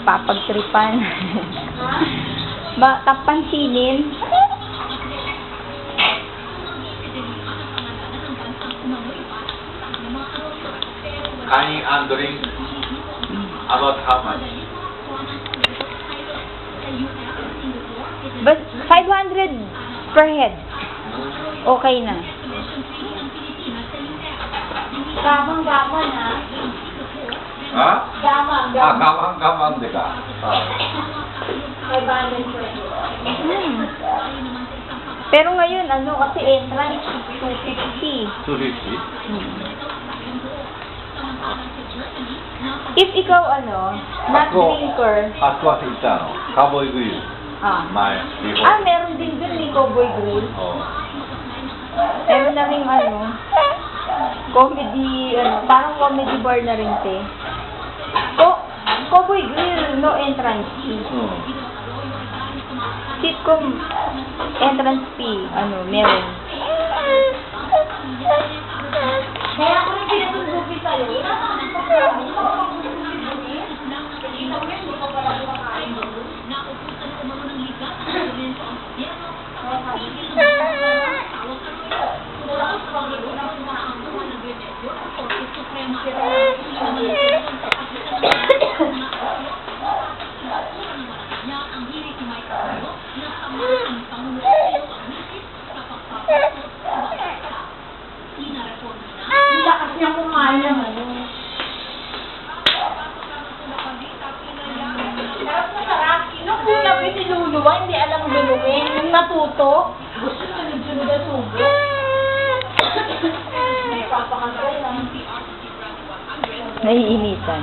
papagtripan. Tapansinin. Kain and drink about how much? But 500 per head. Okay na. Gamang-gaman ha. Ha? Gamang-gaman. Gamang-gamang di ka. 500 per head. Pero ngayon, kasi entrance 250. 250? If ikaw, not drinker, Ako kasi ita, cowboy grill. My before. meron din dun ni Cowboy Grill. Oh. Meron na rin comedy, parang comedy bar na rin, te. Cowboy Grill, no entrance fee. Sitcom, entrance fee, meron. Kaya ako rin pinatulbukin sa'yo. Lakas niya kumain Sarap na sarap. Nung una ba si Luluwa, hindi alam luluin. Nung natuto, gusto sunod-sunod na sugo. May papakantay lang. Naiinitan.